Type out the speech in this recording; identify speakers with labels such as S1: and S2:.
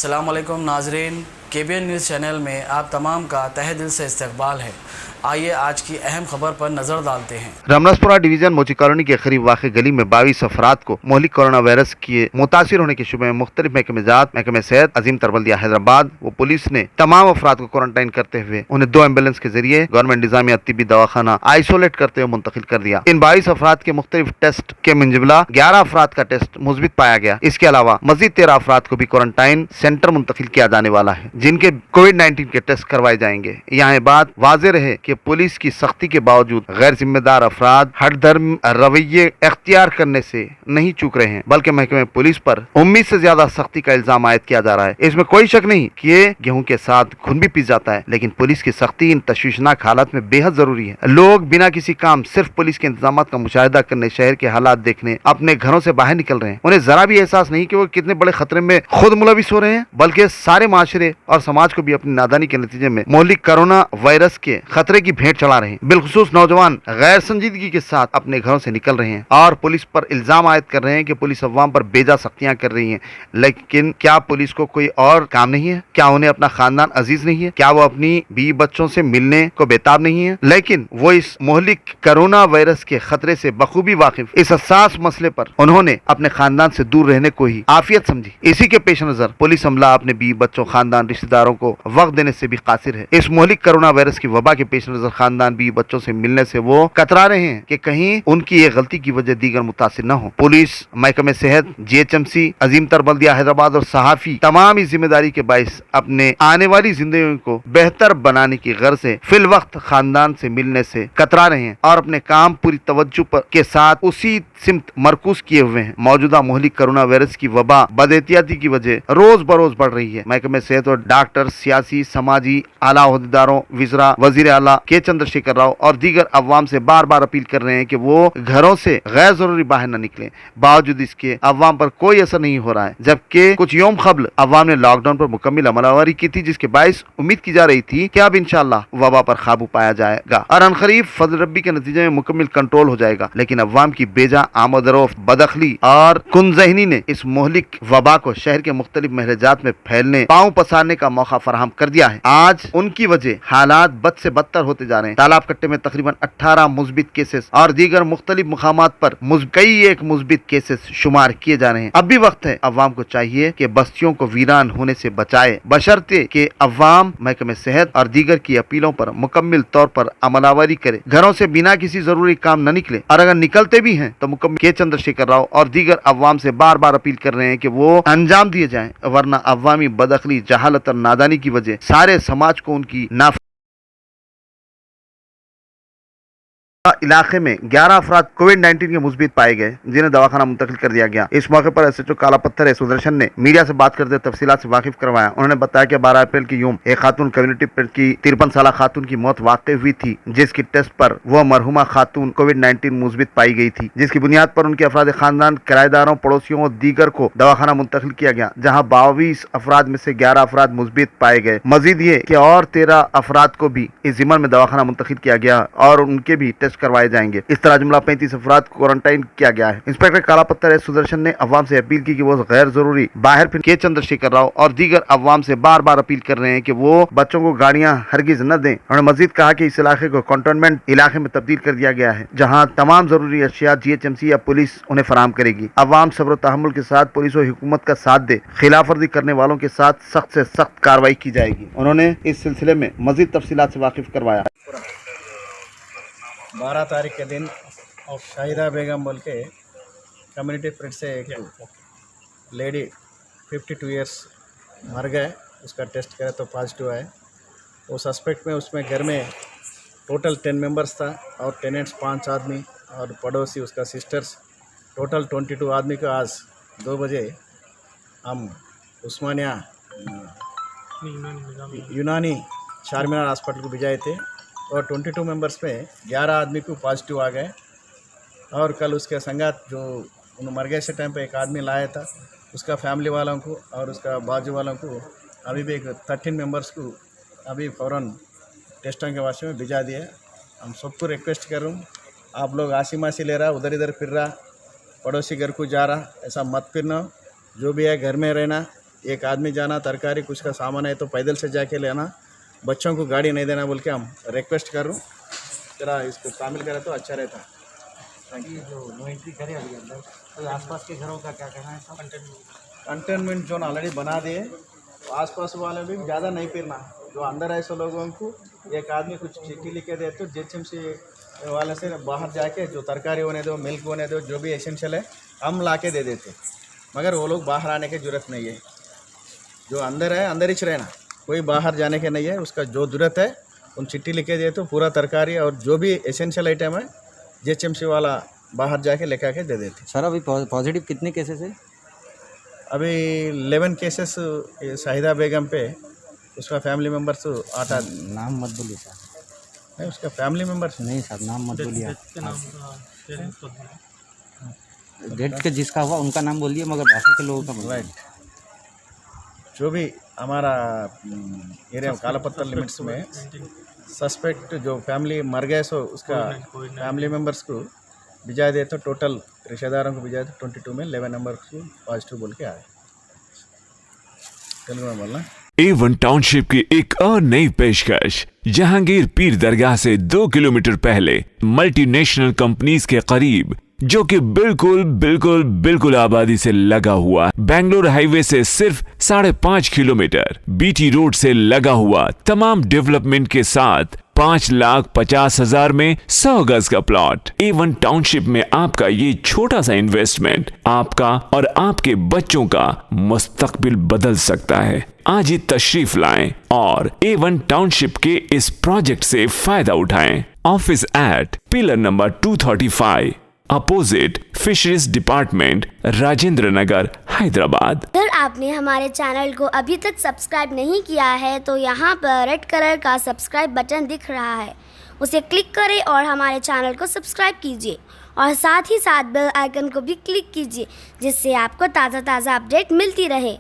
S1: अस्सलाम वालेकुम नाजरीन, KBN न्यूज़ चैनल में आप तमाम का तहे दिल से इस्तकबाल है। आइए आज की अहम खबर पर नजर डालते हैं।
S2: रमनसपुरा डिवीजन मोची कॉलोनी के करीब वाक़ गली में 22 अफराद को मोहलिक कोरोना वायरस के मुतासिर होने के शुबे में मुख्तलिफ महकमे सेहत अजीम तरबल्दिया हैदराबाद व पुलिस ने तमाम अफराद को क्वारंटाइन करते हुए उन्हें 2 एम्बुलेंस के जरिए गवर्नमेंट निजामिया तिब्बी दवाखाना आइसोलेट करते हुए मुंतकिल कर दिया। इन 22 अफराद के मुख्तलिफ टेस्ट के मुंजमला 11 अफराद का टेस्ट मुस्बित पाया गया। इसके अलावा मजीद 13 अफराद को भी क्वारंटाइन सेंटर मुंतकिल किया जाने वाला है, जिनके कोविड-19 के टेस्ट करवाए जाएंगे। यहाँ बात वाज़ेह रहे कि पुलिस की सख्ती के बावजूद गैर जिम्मेदार अफराद हठधर्म रवैये अख्तियार करने से नहीं चूक रहे हैं, बल्कि महकमे पुलिस पर उम्मीद से ज्यादा सख्ती का इल्जाम आयद किया जा रहा है। इसमें कोई शक नहीं कि ये गेहूं के साथ खून भी पी जाता है, लेकिन पुलिस की सख्ती इन तशवीशनाक हालात में बेहद जरूरी है। लोग बिना किसी काम सिर्फ पुलिस के इंतजाम का मुशाहिदा करने, शहर के हालात देखने अपने घरों से बाहर निकल रहे हैं। उन्हें जरा भी एहसास नहीं कि वो कितने बड़े खतरे में खुद मुलविस हो रहे हैं, बल्कि सारे माशरे और समाज को भी अपनी नादानी के नतीजे में मोहलिक कोरोना वायरस के खतरे की भेंट चढ़ा रहे हैं। बिलखुसूस नौजवान गैर संजीदगी के साथ अपने घरों से निकल रहे हैं और पुलिस पर इल्जाम आयद कर रहे हैं कि पुलिस अवाम पर बेजा सख्तियां कर रही है। लेकिन क्या पुलिस को कोई और काम नहीं है? क्या उन्हें अपना खानदान अजीज नहीं है? क्या वो अपनी बीवी बच्चों से मिलने को बेताब नहीं है? लेकिन वो इस मोहलिक कोरोना वायरस के खतरे से बखूबी वाकिफ। इस हसास मसले पर उन्होंने अपने खानदान से दूर रहने को ही आफियत समझी। इसी के पेश नजर पुलिस अमला अपने बीवी बच्चों, खानदान, रिश्तेदारों को वक्त देने से भी कासिर है। इस मोहलिक कोरोना वायरस की वबा के पेश नजर खानदान, बीवी बच्चों से मिलने से वो कतरा रहे हैं कि कहीं उनकी ये गलती की वजह दीगर मुतासिर न हो। पुलिस, महकमे सेहत, GHMC, अजीम तरबल्दिया हैदराबाद और सहाफी तमाम इस जिम्मेदारी के बाइस अपने आने वाली जिंदगी को बेहतर बनाने की गर्ज से फिल वक्त खानदान से मिलने से कतरा रहे हैं और अपने काम पूरी तवज्जो के साथ उसी सिमत मरकूज किए हुए हैं। मौजूदा मोहलिक कोरोना वायरस की वबा बदएहतियाती की वजह रोज बरोज बढ़ रही है। महकमे सेहत और डॉक्टर, सियासी, समाजी आला ओहदेदारों, विज़रा, वजीर आला के चंद्रशेखर राव और दीगर अवाम से बार बार अपील कर रहे हैं कि वो घरों से गैर जरूरी बाहर न निकलें। बावजूद इसके अवाम पर कोई असर नहीं हो रहा है, जबकि कुछ योम कबल अवाम ने लॉकडाउन पर मुकम्मल अमलवारी की थी, जिसके बायस उम्मीद की जा रही थी कि अब इंशाअल्लाह वबा पर काबू पाया जाएगा और अनकरीब फजल रब्बी के नतीजे में मुकम्मल कंट्रोल हो जाएगा। लेकिन अवाम की बेजा आमदरोफ, बदखली और कुनजहनी ने इस मोहलिक वबा को शहर के मुख्तलिफ महरजात में फैलने, पांव पसारने का मौका फराहम कर दिया है। आज उनकी वजह हालात बद से बदतर होते जा रहे हैं। तालाब कट्टे में तकरीबन 18 मुस्बित केसेस और दीगर मुख्तलिफ मुकामात पर कई एक मुस्बित केसेस शुमार किए जा रहे हैं। अब भी वक्त है, अवाम को चाहिए कि बस्तियों को वीरान होने से बचाए, बशर्ते कि अवाम महकमे सेहत और दीगर की अपीलों पर मुकम्मल तौर पर अमलावरी करे, घरों से बिना किसी जरूरी काम न निकले और अगर निकलते भी हैं तो मुकम्मल के चंद्रशेखर राव और दीगर अवाम से बार बार अपील कर रहे हैं कि वो अंजाम दिए जाए, वरना अवामी बदअक्ली, जहालत और नादानी की वजह सारे समाज को उनकी इलाके में 11 अफराद कोविड-19 के मुस्बित पाए गए, जिन्हें दवाखाना मुंतकिल कर दिया गया। इस मौके पर SHO काला पत्थर सुदर्शन ने मीडिया से बात करते तफसीलात से वाकिफ करवाया। उन्होंने बताया कि 12 अप्रैल की यूम एक खातून कम्युनिटी की 53 साल खातून की मौत वाक़ई हुई थी, जिसकी टेस्ट पर वह मरहुमा खातून कोविड-19 मुस्बित पाई गई थी, जिसकी बुनियाद पर उनके अफराद खानदान, किराएदारों, पड़ोसियों और दीगर को दवाखाना मुंतकिल किया गया, जहाँ 22 अफराद में से 11 अफराद मुस्बित पाए गए। मजीद ये कि और 13 अफराद को भी इस जिम्मन में दवाखाना मुंतकिल किया गया और उनके भी टेस्ट करवाए जाएंगे। इस तरह जुमला 35 अफराद को क्वारंटाइन किया गया है। इंस्पेक्टर काला पत्थर सुदर्शन ने अवाम से अपील की कि वो गैर जरूरी बाहर फिर के चंद्रशेखर राव और दीगर अवाम से बार बार अपील कर रहे हैं कि वो बच्चों को गाड़ियां हरगिज न दें। उन्होंने मजीद कहा कि इस इलाके को कंटोनमेंट इलाके में तब्दील कर दिया गया है, जहां तमाम जरूरी अशिया GHMC या पुलिस उन्हें फराहम करेगी। अवाम सब्र तहम्मुल के साथ पुलिस और हुकूमत का साथ दे, खिलाफ वर्जी करने वालों के साथ सख्त से सख्त कार्रवाई की जाएगी। उन्होंने इस सिलसिले में मजीद तफसीलात से वाकिफ करवाया।
S3: 12 तारीख के दिन और शाहिदा बेगम बोल के कम्युनिटी फ्रेंड से एक लेडी 52 इयर्स मर गए, उसका टेस्ट करे तो पॉजिटिव आए। वो सस्पेक्ट में उसमें घर में टोटल 10 मेंबर्स था और टेनेंट्स 5 आदमी और पड़ोसी उसका सिस्टर्स, टोटल 22 आदमी को आज 2 बजे हम उस्मानिया यूनानी चारमीनार हॉस्पिटल को भिजाए थे और 22 मेंबर्स में 11 आदमी को पॉजिटिव आ गए। और कल उसके संगात जो उन्होंने मर गए से टाइम पे एक आदमी लाया था, उसका फैमिली वालों को और उसका बाजू वालों को अभी भी 13 मेंबर्स को अभी फ़ौरन टेस्टों के वास्ते में भिजा दिया। हम सबको रिक्वेस्ट कर रहा हूँ, आप लोग आसी ले रहा, उधर इधर फिर रहा, पड़ोसी घर को जा रहा, ऐसा मत फिरना। जो भी है घर में रहना, एक आदमी जाना, तरकारी कुछ का सामान है तो पैदल से जाके लेना, बच्चों को गाड़ी नहीं देना बोल के हम रिक्वेस्ट करूँ, जरा इसको शामिल करें तो अच्छा रहता।
S4: जो नो एंट्री करे अभी अंदर, तो आसपास के घरों का क्या कहना है साहब?
S3: कंटेनमेंट जोन ऑलरेडी बना दिए, तो आसपास वाले भी ज़्यादा नहीं फिरना, जो अंदर ऐसे लोगों को एक आदमी कुछ चिट्ठी लिख के दे तो जेएचएमसी वाले से बाहर जाके जो तरकारी होने दो, मिल्क होने दो, जो भी एसेंशियल है हम ला के दे देते, मगर वो लोग बाहर आने की ज़रूरत नहीं है। जो अंदर है अंदर ही रहना, कोई बाहर जाने के नहीं है। उसका जो ज़रूरत है उन चिट्ठी लिख के दे तो पूरा तरकारी और जो भी एसेंशियल आइटम है जेएचएमसी वाला बाहर जाके लेकर आके दे देते।
S4: सर अभी पॉजिटिव कितने केसेस है?
S3: अभी 11 केसेस शाहिदा बेगम पे, उसका फैमिली मेम्बर्स 8 आदमी।
S4: नाम मत बोलिए सर।
S3: नहीं, उसका फैमिली मेम्बर्स
S4: नहीं सर, नाम मत बोलिए। डेट के जिसका हुआ उनका नाम बोलिए, मगर बाकी के लोगों का बोलिए।
S3: राइट। जो भी हमारा एरिया कालापत्थर लिमिट्स में सस्पेक्ट जो फैमिली मर गए सो उसका फैमिली मेम्बर्स को भिजा दे तो टोटल रिश्तेदारों को भिजा तो 22 में 11 नंबर को पॉजिटिव बोल के आए। तेलुगु में बोलना।
S5: A1 टाउनशिप की एक और नई पेशकश, जहांगीर पीर दरगाह से 2 किलोमीटर पहले मल्टीनेशनल कंपनीज के करीब, जो कि बिल्कुल आबादी से लगा हुआ, बेंगलोर हाईवे से सिर्फ 5.5 किलोमीटर, बीटी रोड से लगा हुआ, तमाम डेवलपमेंट के साथ 5,50,000 में 100 गज का प्लॉट। A1 टाउनशिप में आपका ये छोटा सा इन्वेस्टमेंट आपका और आपके बच्चों का मुस्तकबिल बदल सकता है। आज ही तशरीफ लाएं और A1 टाउनशिप के इस प्रोजेक्ट से फायदा उठाएं। Office at pillar number 235 opposite fisheries department, Rajendra Nagar, Hyderabad.
S6: अगर आपने हमारे चैनल को अभी तक सब्सक्राइब नहीं किया है तो यहाँ पर रेड कलर का सब्सक्राइब बटन दिख रहा है, उसे क्लिक करें और हमारे चैनल को सब्सक्राइब कीजिए और साथ ही साथ बेल आइकन को भी क्लिक कीजिए, जिससे आपको ताज़ा अपडेट मिलती रहे।